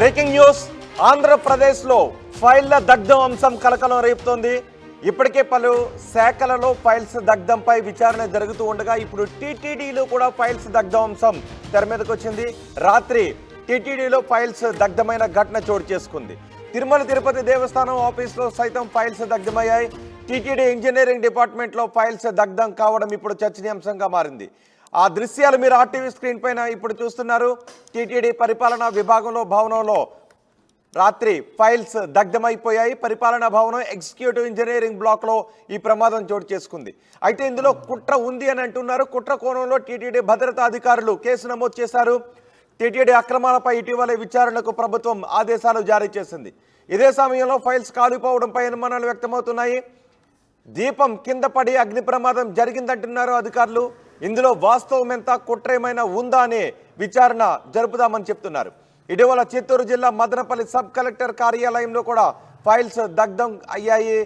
Breaking news. ఆంధ్రప్రదేశ్లో ఫైళ్ల దగ్ధం అంశం కలకలం రేపుతోంది. ఇప్పటికే పలు శాఖలలో ఫైల్స్ దగ్ధంపై విచారణ జరుగుతూ ఉండగా ఇప్పుడు టీటీడీలో కూడా ఫైల్స్ దగ్ధం అంశం తెర మీదకి వచ్చింది. రాత్రి టీటీడీలో ఫైల్స్ దగ్ధమైన ఘటన చోటు చేసుకుంది. తిరుమల తిరుపతి దేవస్థానం ఆఫీస్లో సైతం ఫైల్స్ దగ్ధమయ్యాయి. టీటీడీ ఇంజనీరింగ్ డిపార్ట్మెంట్లో ఫైల్స్ దగ్ధం కావడం ఇప్పుడు చర్చనీయాంశంగా మారింది. ఆ దృశ్యాలు మీరు ఆర్టీవీ స్క్రీన్ పైన ఇప్పుడు చూస్తున్నారు. టీటీడీ పరిపాలనా విభాగంలో భవనంలో రాత్రి ఫైల్స్ దగ్ధమైపోయాయి. పరిపాలనా భవనం ఎగ్జిక్యూటివ్ ఇంజనీరింగ్ బ్లాక్లో ఈ ప్రమాదం చోటు చేసుకుంది. అయితే ఇందులో కుట్ర ఉంది అని అంటున్నారు. కుట్ర కోణంలో టీటీడీ భద్రతా అధికారులు కేసు నమోదు చేశారు. టీటీడీ అక్రమాలపై ఇటీవలే విచారణకు ప్రభుత్వం ఆదేశాలు జారీ చేసింది. ఇదే సమయంలో ఫైల్స్ కాలిపోవడంపై అనుమానాలు వ్యక్తమవుతున్నాయి. దీపం కింద పడి అగ్ని ప్రమాదం జరిగిందంటున్నారు అధికారులు. ఇందులో వాస్తవం ఎంత, కుట్ర ఏమైనా ఉందా అనే విచారణ జరుపుదామని చెప్తున్నారు. ఇటీవల చిత్తూరు జిల్లా మదనపల్లి సబ్ కలెక్టర్ కార్యాలయంలో కూడా ఫైల్స్ దగ్ధం అయ్యాయి.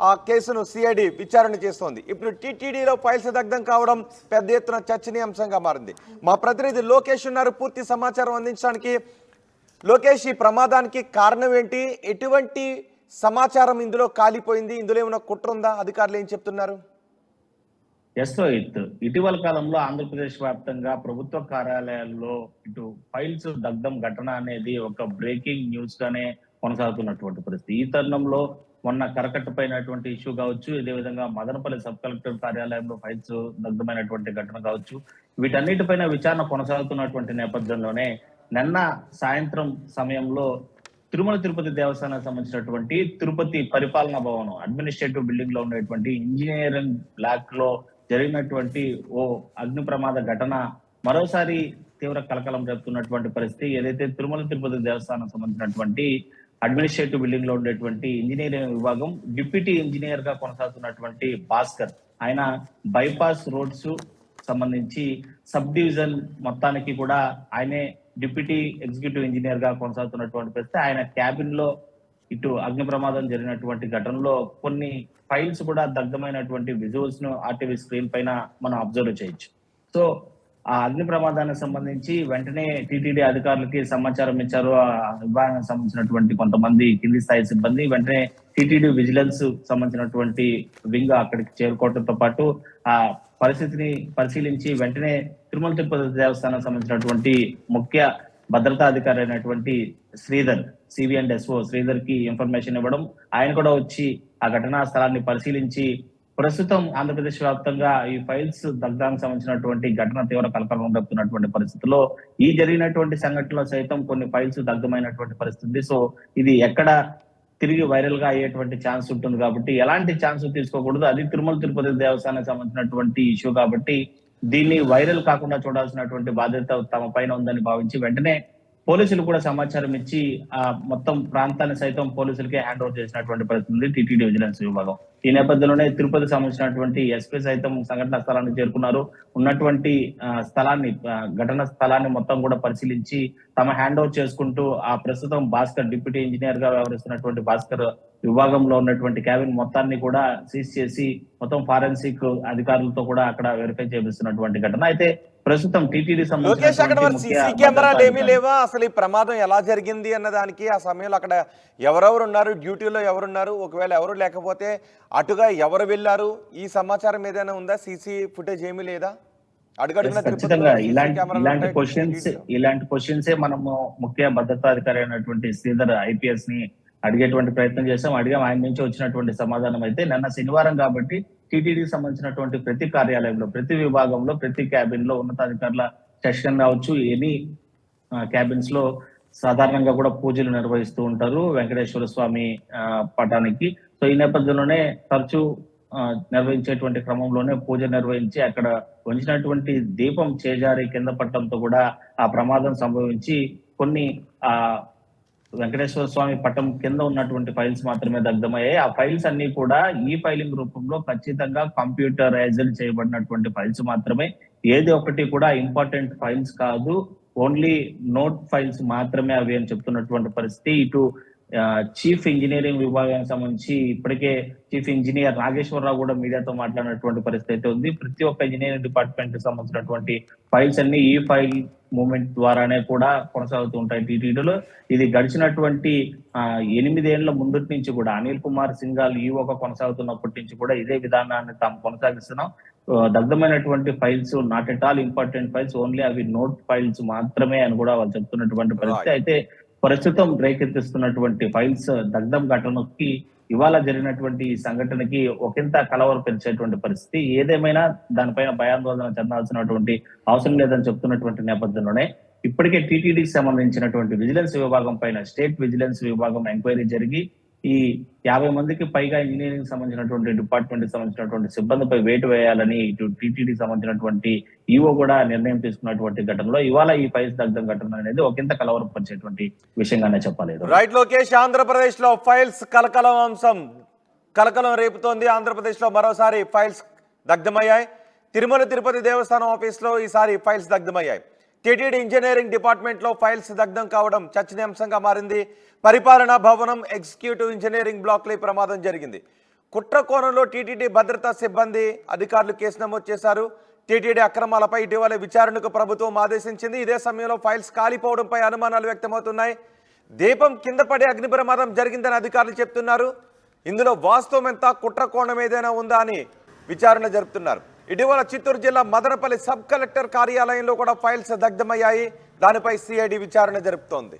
ఆ కేసును సిఐడి విచారణ చేస్తోంది. ఇప్పుడు టీటీడీలో ఫైల్స్ దగ్ధం కావడం పెద్ద ఎత్తున చర్చనీయాంశంగా మారింది. మా ప్రతినిధి లోకేష్ ఉన్నారు పూర్తి సమాచారం అందించడానికి. లోకేష్, ఈ ప్రమాదానికి కారణం ఏంటి? ఎటువంటి సమాచారం ఇందులో కాలిపోయింది? ఇందులో ఏమైనా కుట్ర ఉందా? అధికారులు ఏం చెప్తున్నారు? ఇటీవల కాలంలో ఆంధ్రప్రదేశ్ వ్యాప్తంగా ప్రభుత్వ కార్యాలయాల్లో ఇటు ఫైల్స్ దగ్ధం ఘటన అనేది ఒక బ్రేకింగ్ న్యూస్ గానే కొనసాగుతున్నటువంటి పరిస్థితి. ఈ తరుణంలో మొన్న కరకట్టపైనటువంటి ఇష్యూ కావచ్చు, ఇదే విధంగా మదనపల్లి సబ్ కలెక్టర్ కార్యాలయంలో ఫైల్స్ దగ్ధమైనటువంటి ఘటన కావచ్చు, వీటన్నిటిపైన విచారణ కొనసాగుతున్నటువంటి నేపథ్యంలోనే నిన్న సాయంత్రం సమయంలో తిరుమల తిరుపతి దేవస్థానానికి సంబంధించినటువంటి తిరుపతి పరిపాలనా భవనం అడ్మినిస్ట్రేటివ్ బిల్డింగ్ లో ఉండేటువంటి ఇంజనీరింగ్ బ్లాక్ లో జరిగినటువంటి ఓ అగ్ని ప్రమాద ఘటన మరోసారి తీవ్ర కలకలం జరుపుతున్నటువంటి పరిస్థితి. ఏదైతే తిరుమల తిరుపతి దేవస్థానం సంబంధించినటువంటి అడ్మినిస్ట్రేటివ్ బిల్డింగ్ లో ఉండేటువంటి ఇంజనీరింగ్ విభాగం డిప్యూటీ ఇంజనీర్ గా కొనసాగుతున్నటువంటి భాస్కర్, ఆయన బైపాస్ రోడ్స్ సంబంధించి సబ్ డివిజన్ మొత్తానికి కూడా ఆయనే డిప్యూటీ ఎగ్జిక్యూటివ్ ఇంజనీర్ గా కొనసాగుతున్నటువంటి పరిస్థితి. ఆయన క్యాబిన్ లో ఇటు అగ్ని ప్రమాదం జరిగినటువంటి ఘటనలో కొన్ని ఫైల్స్ కూడా దగ్ధమైనటువంటి విజువల్స్ ను ఆర్టీవీ స్క్రీన్ పైన మనం అబ్జర్వ్ చేయొచ్చు. సో ఆ అగ్ని ప్రమాదానికి సంబంధించి వెంటనే టీటీడీ అధికారులకి సమాచారం ఇచ్చారు. ఆ విభాగానికి సంబంధించినటువంటి కొంతమంది కింది స్థాయి సిబ్బంది వెంటనే టీటీడీ విజిలెన్స్ సంబంధించినటువంటి వింగ్ అక్కడికి చేరుకోవడంతో పాటు ఆ పరిస్థితిని పరిశీలించి వెంటనే తిరుమల తిరుపతి దేవస్థానానికి సంబంధించినటువంటి ముఖ్య భద్రతా అధికారి అయినటువంటి Sridhar, CV and SO Sridhar కి ఇన్ఫర్మేషన్ ఇవ్వడం, ఆయన కూడా వచ్చి ఆ ఘటనా స్థలాన్ని పరిశీలించి ప్రస్తుతం ఆంధ్రప్రదేశ్ వ్యాప్తంగా ఈ ఫైల్స్ దగ్ధానికి సంబంధించినటువంటి ఘటన తీవ్ర కలకలం రేపుతున్నటువంటి పరిస్థితుల్లో ఈ జరిగినటువంటి సంఘటనలో సైతం కొన్ని ఫైల్స్ దగ్ధమైనటువంటి పరిస్థితి. సో ఇది ఎక్కడ తిరిగి వైరల్ గా అయ్యేటువంటి ఛాన్స్ ఉంటుంది కాబట్టి ఎలాంటి ఛాన్స్ తీసుకోకూడదు. అది తిరుమల తిరుపతి దేవస్థానానికి సంబంధించినటువంటి ఇష్యూ కాబట్టి దీన్ని వైరల్ కాకుండా చూడాల్సినటువంటి బాధ్యత తమ పైన ఉందని భావించి వెంటనే పోలీసులు కూడా సమాచారం ఇచ్చి ఆ మొత్తం ప్రాంతాన్ని సైతం పోలీసులకే హ్యాండ్ ఓవర్ చేసినటువంటి పరిస్థితి టీటీడీ విజిలెన్స్ విభాగం. ఈ నేపథ్యంలోనే తిరుపతి సంబంధించినటువంటి ఎస్పీ సైతం సంఘటన స్థలానికి చేరుకున్నారు. ఉన్నటువంటి స్థలాన్ని, ఘటన స్థలాన్ని మొత్తం కూడా పరిశీలించి తమ హ్యాండ్ ఓవర్ చేసుకుంటూ ఆ ప్రస్తుతం భాస్కర్ డిప్యూటీ ఇంజనీర్ గా వ్యవహరిస్తున్నటువంటి భాస్కర్ విభాగంలో ఉన్నటువంటి క్యాబిన్ మొత్తాన్ని కూడా సీజ్ చేసి మొత్తం ఫారెన్సిక్ అధికారులతో కూడా అక్కడ వెరిఫై చేపిస్తున్నటువంటి ఘటన. అయితే ప్రస్తుతం టీటీడీ కెమెరాలు ఏమీ లేవా? అసలు ఈ ప్రమాదం ఎలా జరిగింది అన్న దానికి ఆ సమయంలో అక్కడ ఎవరెవరు ఉన్నారు, డ్యూటీలో ఎవరున్నారు, ఒకవేళ ఎవరు లేకపోతే అటుగా ఎవరు వెళ్ళారు, ఈ సమాచారం ఏదైనా ఉందా? సీసీ ఫుటేజ్ ఏమీ లేదా? ఖచ్చితంగా ఇలాంటి క్వశ్చన్సే మనము ముఖ్య భద్రతా అధికారి అయినటువంటి శ్రీధర్ ఐపీఎస్ ని అడిగేటువంటి ప్రయత్నం చేశాం. ఆయన నుంచి వచ్చినటువంటి సమాధానం అయితే నిన్న శనివారం కాబట్టి టీటీడీకి సంబంధించినటువంటి ప్రతి కార్యాలయంలో, ప్రతి విభాగంలో, ప్రతి క్యాబిన్ లో ఉన్నతాధికారుల సెషన్ కావచ్చు, ఎనీ క్యాబిన్స్ లో సాధారణంగా కూడా పూజలు నిర్వహిస్తూ ఉంటారు వెంకటేశ్వర స్వామి పటానికి. సో ఈ నేపథ్యంలోనే తరచూ నిర్వహించేటువంటి క్రమంలోనే పూజ నిర్వహించి అక్కడ ఉంచినటువంటి దీపం చేజారి కింద పట్టడంతో కూడా ఆ ప్రమాదం సంభవించి కొన్ని వెంకటేశ్వర స్వామి పట్టం కింద ఉన్నటువంటి ఫైల్స్ మాత్రమే దగ్ధమయ్యాయి. ఆ ఫైల్స్ అన్ని కూడా ఈ ఫైలింగ్ రూపంలో ఖచ్చితంగా కంప్యూటరైజ్డ్ చేయబడినటువంటి ఫైల్స్ మాత్రమే. ఏది ఒకటి కూడా ఇంపార్టెంట్ ఫైల్స్ కాదు, ఓన్లీ నోట్ ఫైల్స్ మాత్రమే అవి అని చెప్తున్నటువంటి పరిస్థితి. ఇటు చీఫ్ ఇంజనీరింగ్ విభాగానికి సంబంధించి ఇప్పటికే చీఫ్ ఇంజనీర్ నాగేశ్వరరావు కూడా మీడియాతో మాట్లాడినటువంటి పరిస్థితి అయితే ఉంది. ప్రతి ఒక్క ఇంజనీరింగ్ డిపార్ట్మెంట్ కి సంబంధించినటువంటి ఫైల్స్ అన్ని ఈ ఫైల్ మూవ్మెంట్ ద్వారానే కూడా కొనసాగుతూ ఉంటాయి టీటీడీలో. ఇది గడిచినటువంటి 8 ఏళ్ల ముందు నుంచి కూడా అనిల్ కుమార్ సింఘాల్ ఈఓగా కొనసాగుతున్నప్పటి నుంచి కూడా ఇదే విధానాన్ని తాము కొనసాగిస్తున్నాం. దగ్ధమైనటువంటి files not at all important files, only అవి నోట్ ఫైల్స్ మాత్రమే అని కూడా వాళ్ళు చెప్తున్నటువంటి పరిస్థితి. అయితే ప్రస్తుతం రేకెత్తిస్తున్నటువంటి ఫైల్స్ దగ్ధం ఘటనకి ఇవాళ జరిగినటువంటి ఈ సంఘటనకి ఒకంత కలవరపరిచేటువంటి పరిస్థితి. ఏదేమైనా దానిపైన భయాందోళన చెందాల్సినటువంటి అవసరం లేదని చెప్తున్నటువంటి నేపథ్యంలోనే ఇప్పటికే టీటీడీకి సంబంధించినటువంటి విజిలెన్స్ విభాగం పైన స్టేట్ విజిలెన్స్ విభాగం ఎంక్వైరీ జరిగి ఈ 50 మందికి పైగా ఇంజనీరింగ్ సంబంధించినటువంటి డిపార్ట్మెంట్ కి సంబంధించినటువంటి సిబ్బందిపై వేటు వేయాలని ఇటు టీటీడీకి సంబంధించినటువంటి ఈఓ కూడా నిర్ణయం తీసుకున్నటువంటి ఘటనలో ఇవాళ ఈ ఫైల్స్ దగ్ధం ఘటన అనేది ఒకంత కలవరపరిచేటువంటి విషయంగానే చెప్పాలి. రైట్ లోకేష్, ఆంధ్రప్రదేశ్ లో ఫైల్స్ కలకలం రేపుతోంది. ఆంధ్రప్రదేశ్ లో మరోసారి ఫైల్స్ దగ్ధమయ్యాయి. తిరుమల తిరుపతి దేవస్థానం ఆఫీస్ లో ఈసారి ఫైల్స్ దగ్ధమయ్యాయి. టీటీడీ ఇంజనీరింగ్ డిపార్ట్మెంట్ లో ఫైల్స్ దగ్ధం కావడం చర్చనీయాంశంగా మారింది. పరిపాలనా భవనం ఎగ్జిక్యూటివ్ ఇంజనీరింగ్ బ్లాక్ లో ప్రమాదం జరిగింది. కుట్ర కోణంలో టీటీడీ భద్రతా సిబ్బంది అధికారులు కేసు నమోదు చేశారు. టీటీడీ అక్రమాలపై ఇటీవల విచారణకు ప్రభుత్వం ఆదేశించింది. ఇదే సమయంలో ఫైల్స్ కాలిపోవడంపై అనుమానాలు వ్యక్తమవుతున్నాయి. దీపం కింద పడే అగ్ని ప్రమాదం జరిగిందని అధికారులు చెప్తున్నారు. ఇందులో వాస్తవం ఎంత, కుట్ర కోణం ఏదైనా ఉందా అని విచారణ జరుపుతున్నారు. ఇటీవల చిత్తూరు జిల్లా మదనపల్లి సబ్ కలెక్టర్ కార్యాలయంలో కూడా ఫైల్స్ దగ్ధమయ్యాయి. దానిపై సిఐడి విచారణ జరుపుతోంది.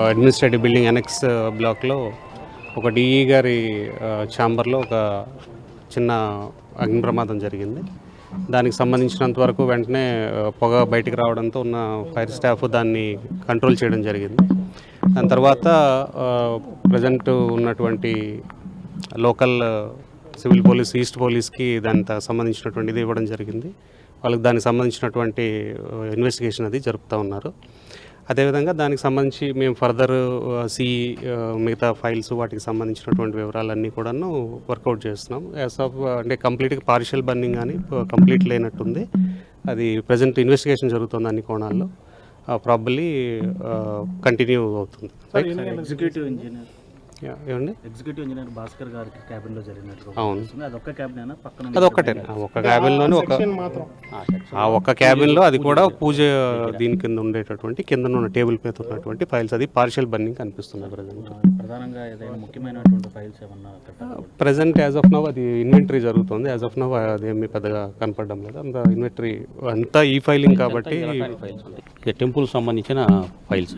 అడ్మినిస్ట్రేటివ్ బిల్డింగ్ ఎనెక్స్ బ్లాక్లో ఒక డిఈ గారి ఛాంబర్లో ఒక చిన్న అగ్ని ప్రమాదం జరిగింది. దానికి సంబంధించినంత వరకు వెంటనే పొగ బయటికి రావడంతో ఉన్న ఫైర్ స్టాఫ్ దాన్ని కంట్రోల్ చేయడం జరిగింది. దాని తర్వాత ప్రజెంట్ ఉన్నటువంటి లోకల్ సివిల్ పోలీస్, ఈస్ట్ పోలీస్కి దానికి సంబంధించినటువంటి ఇది ఇవ్వడం జరిగింది. వాళ్ళకి దానికి సంబంధించినటువంటి ఇన్వెస్టిగేషన్ అది జరుపుతూ ఉన్నారు. అదేవిధంగా దానికి సంబంధించి మేము ఫర్దర్ మిగతా ఫైల్స్ వాటికి సంబంధించినటువంటి వివరాలన్నీ కూడాను వర్కౌట్ చేస్తున్నాం. అంటే కంప్లీట్గా పార్షియల్ బర్నింగ్ కానీ కంప్లీట్ లేనట్టుంది. అది ప్రజెంట్ ఇన్వెస్టిగేషన్ జరుగుతుంది అన్ని కోణాల్లో. ప్రాబబ్లీ కంటిన్యూ అవుతుంది. ఎగ్జిక్యూటివ్ ఇంజనీర్ ఏమండి ఎగ్జిక్యూటివ్ ఇంజనీర్ భాస్కర్ గారికి క్యాబిన్లో జరిగినట్లు. అవును, అదొక్క క్యాబిన్ పక్కన అదొక్కటే ఒక క్యాబిన్లోనే ఆ ఒక్క క్యాబిన్లో అది కూడా పూజ దీని కింద ఉండేటటువంటి కింద ఉన్న టేబుల్ మీద ఉన్నటువంటి ఫైల్స్ అది పార్షియల్ బర్నింగ్ కనిపిస్తుంది ప్రజెంట్. ప్రధానంగా ఏదైనా ముఖ్యమైనటువంటి ఫైల్స్ ఏమన్నా ప్రజెంట్ యాజ్ ఆఫ్ నవ్ అది ఇన్వెంటరీ జరుగుతుంది. యాజ్ ఆఫ్ నవ్ అదేమి పెద్దగా కనపడడం లేదు. అంత ఇన్వెంటరీ అంతా ఈ ఫైలింగ్ కాబట్టి టెంపుల్ సంబంధించిన ఫైల్స్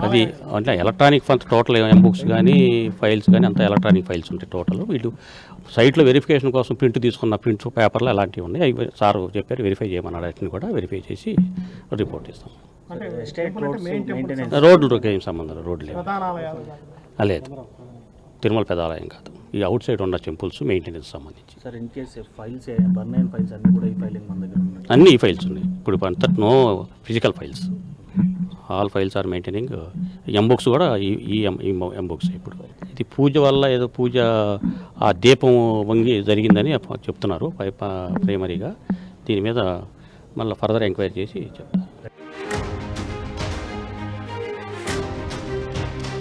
అది అంటే ఎలక్ట్రానిక్ ఫైల్స్ టోటల్ ఎంబుక్స్ కానీ ఫైల్స్ కానీ అంతా ఎలక్ట్రానిక్ ఫైల్స్ ఉంటాయి టోటల్. వీళ్ళు సైట్లో వెరిఫికేషన్ కోసం ప్రింట్ తీసుకున్న ప్రింట్స్ పేపర్లు అలాంటివి ఉన్నాయి. అవి సార్ చెప్పారు వెరిఫై చేయమన్నాడు. వాటిని కూడా వెరిఫై చేసి రిపోర్ట్ ఇస్తాం. రోడ్లకి ఏం సంబంధం, రోడ్లు లేదు, తిరుమల పెదాలయం కాదు. ఈ అవుట్ సైడ్ ఉన్న టెంపుల్స్ మెయింటెనెన్స్ సంబంధించి. Sir in case files burn అయిన ఫైల్స్ అన్నీ కూడా ఈ ఫైలింగ్ మన దగ్గర ఉన్నాయి. అన్ని ఈ ఫైల్స్ ఉన్నాయి. ఇప్పుడు అంతా no physical files, all files are maintaining. M books కూడా ఈ ఎంబుక్స్. ఇప్పుడు ఇది పూజ వల్ల ఏదో పూజ ఆ దీపం వంగి జరిగిందని చెప్తున్నారు ప్రైమరీగా. దీని మీద మళ్ళీ ఫర్దర్ ఎంక్వైరీ చేసి చెప్తారు.